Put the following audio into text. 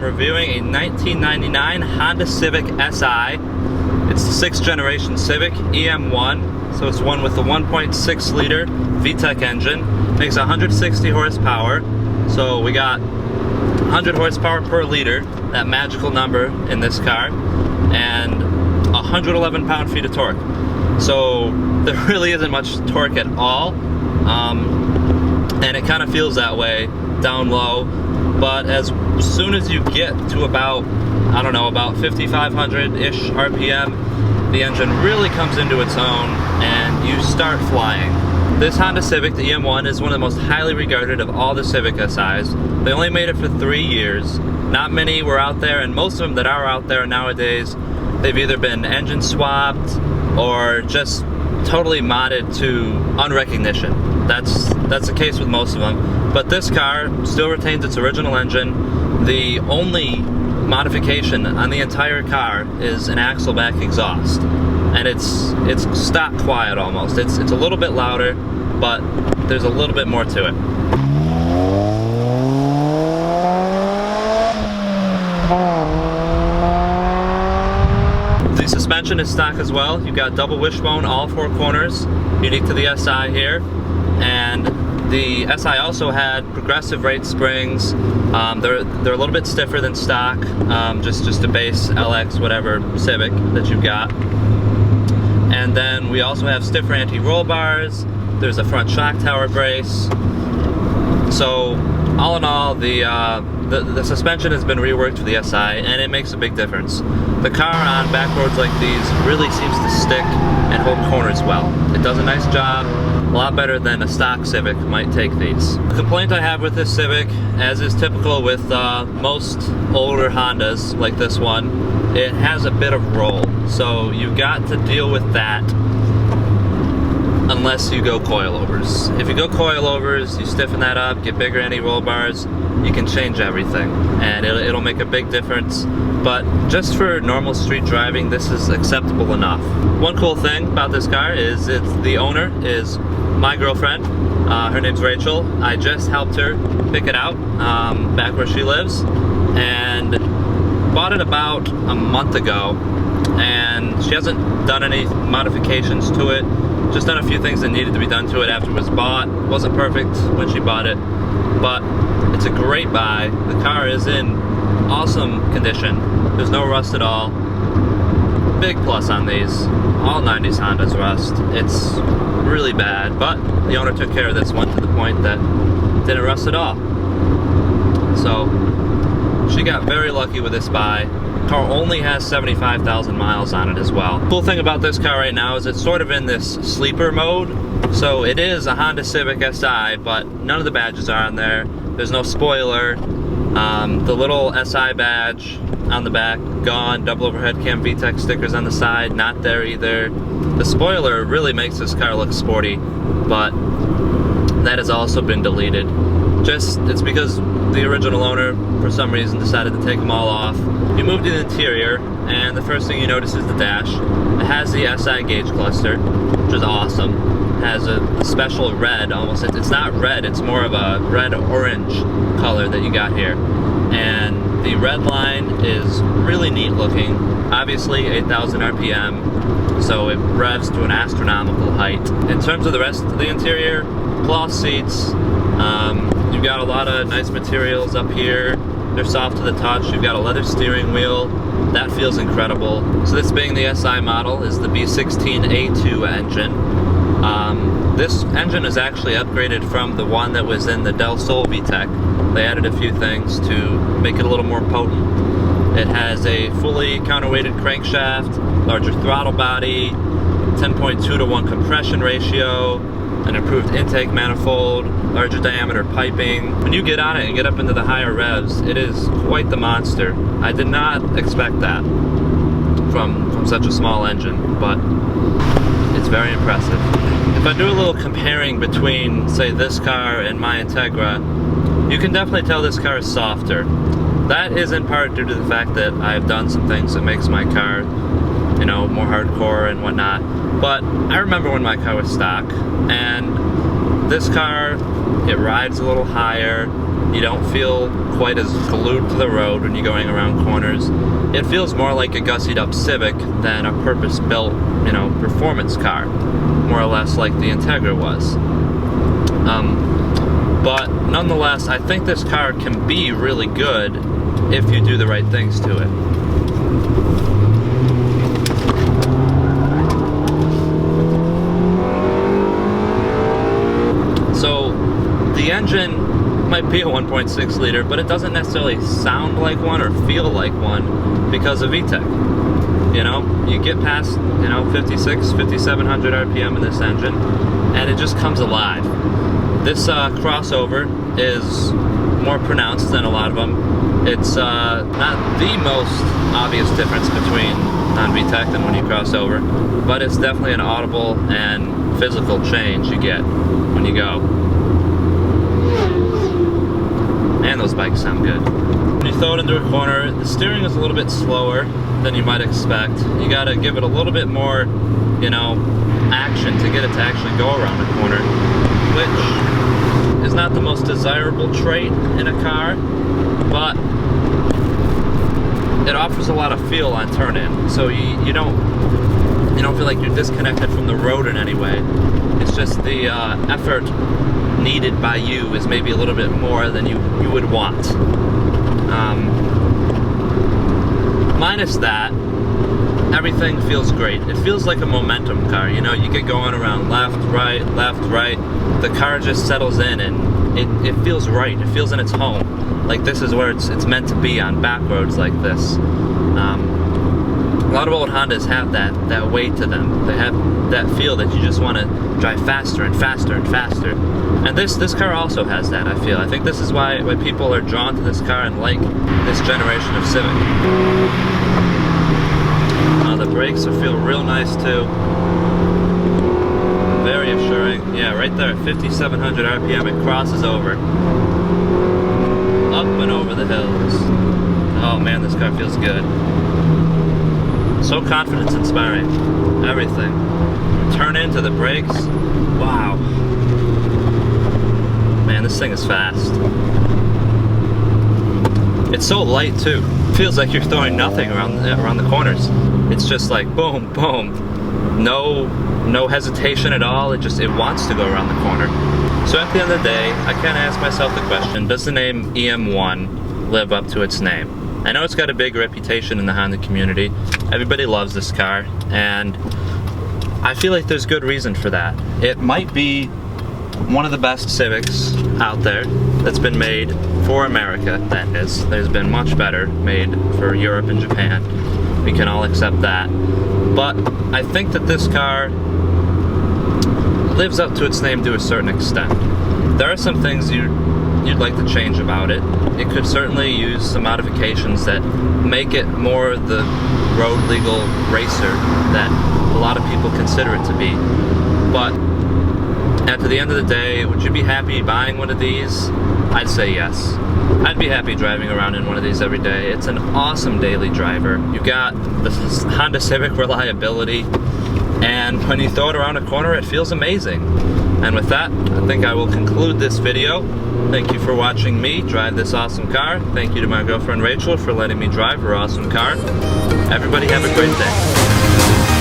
reviewing a 1999 Honda Civic Si. It's the 6th generation Civic, EM1, so it's one with the 1.6 liter VTEC engine. Makes 160 horsepower, so we got 100 horsepower per liter, that magical number in this car, and 111 pound-feet of torque. So there really isn't much torque at all, and it kind of feels that way down low. But as soon as you get to about, I don't know, about 5,500-ish RPM, the engine really comes into its own and you start flying. This Honda Civic, the EM1, is one of the most highly regarded of all the Civic SIs. They only made it for 3 years. Not many were out there, and most of them that are out there nowadays, they've either been engine swapped or just totally modded to unrecognition. That's the case with most of them. But this car still retains its original engine. The only modification on the entire car is an axle back exhaust, and it's stock quiet almost. It's a little bit louder, but there's a little bit more to it. The suspension is stock as well. You've got double wishbone, all 4 corners, unique to the SI here. And the SI also had progressive rate springs. They're a little bit stiffer than stock, just a base LX whatever Civic that you've got. And then we also have stiffer anti-roll bars. There's a front shock tower brace. So all in all, the suspension has been reworked for the SI, and it makes a big difference. The car on back roads like these really seems to stick and hold corners well. It does a nice job, a lot better than a stock Civic might take these. The complaint I have with this Civic, as is typical with most older Hondas like this one, it has a bit of roll. So you've got to deal with that unless you go coilovers. If you go coilovers, you stiffen that up, get bigger anti-roll bars, you can change everything, and it'll make a big difference. But just for normal street driving, this is acceptable enough. One cool thing about this car is the owner is my girlfriend. Her name's Rachel. I just helped her pick it out back where she lives, and bought it about a month ago, and she hasn't done any modifications to it. Just done a few things that needed to be done to it after it was bought. It wasn't perfect when she bought it, but it's a great buy. The car is in awesome condition. There's no rust at all. Big plus on these. All 90s Hondas rust. It's really bad, but the owner took care of this one to the point that it didn't rust at all. So she got very lucky with this buy. Car only has 75,000 miles on it as well. Cool thing about this car right now is it's sort of in this sleeper mode. So it is a Honda Civic Si, but none of the badges are on there. There's no spoiler. The little SI badge on the back, gone. Double overhead cam VTEC stickers on the side, not there either. The spoiler really makes this car look sporty, but that has also been deleted. It's because the original owner, for some reason, decided to take them all off. You move to the interior, and the first thing you notice is the dash. It has the SI gauge cluster, which is awesome. It has a special red, almost. It's not red, it's more of a red-orange color that you got here. And the red line is really neat looking. Obviously, 8,000 RPM, so it revs to an astronomical height. In terms of the rest of the interior, cloth seats. You've got a lot of nice materials up here. They're soft to the touch. You've got a leather steering wheel. That feels incredible. So this being the SI model is the B16A2 engine. This engine is actually upgraded from the one that was in the Del Sol VTEC. They added a few things to make it a little more potent. It has a fully counterweighted crankshaft, larger throttle body, 10.2 to 1 compression ratio, an improved intake manifold, larger diameter piping. When you get on it and get up into the higher revs, it is quite the monster. I did not expect that from such a small engine, but it's very impressive. If I do a little comparing between, say, this car and my Integra, you can definitely tell this car is softer. That is in part due to the fact that I've done some things that makes my car, you know, more hardcore and whatnot. But I remember when my car was stock, and this car, it rides a little higher. You don't feel quite as glued to the road when you're going around corners. It feels more like a gussied up Civic than a purpose-built, you know, performance car. More or less like the Integra was. But nonetheless, I think this car can be really good if you do the right things to it. So the engine might be a 1.6 liter, but it doesn't necessarily sound like one or feel like one because of VTEC. You know, you get past, you know, 56, 5700 RPM in this engine, and it just comes alive. This crossover is more pronounced than a lot of them. It's not the most obvious difference between non-VTEC and when you cross over, but it's definitely an audible and physical change you get when you go. And those bikes sound good. When you throw it into a corner, the steering is a little bit slower than you might expect. You gotta give it a little bit more, you know, action to get it to actually go around the corner, which is not the most desirable trait in a car, but it offers a lot of feel on turn-in. So you don't feel like you're disconnected from the road in any way. It's just the effort needed by you is maybe a little bit more than you would want. Minus that, everything feels great. It feels like a momentum car. You know, you get going around left, right. The car just settles in and it feels right. It feels in its home. Like this is where it's meant to be on back roads like this. A lot of old Hondas have that weight to them. They have that feel that you just want to drive faster and faster and faster. And this car also has that, I feel. I think this is why people are drawn to this car and like this generation of Civic. The brakes feel real nice too. Very assuring. Yeah, right there, 5,700 RPM, it crosses over. Up and over the hills. Oh man, this car feels good. So confidence inspiring. Everything. Turn into the brakes. Wow. Man, this thing is fast. It's so light too. Feels like you're throwing nothing around the corners. It's just like boom, boom. No hesitation at all. It wants to go around the corner. So at the end of the day, I kind of ask myself the question, does the name EM1 live up to its name? I know it's got a big reputation in the Honda community. Everybody loves this car, and I feel like there's good reason for that. It might be one of the best Civics out there that's been made for America, that is. There's been much better made for Europe and Japan. We can all accept that. But I think that this car lives up to its name to a certain extent. There are some things you'd like to change about it. It could certainly use some modifications that make it more the road legal racer that a lot of people consider it to be. But at the end of the day, would you be happy buying one of these? I'd say yes. I'd be happy driving around in one of these every day. It's an awesome daily driver. You've got the Honda Civic reliability, and when you throw it around a corner, it feels amazing. And with that, I think I will conclude this video. Thank you for watching me drive this awesome car. Thank you to my girlfriend Rachel for letting me drive her awesome car. Everybody have a great day.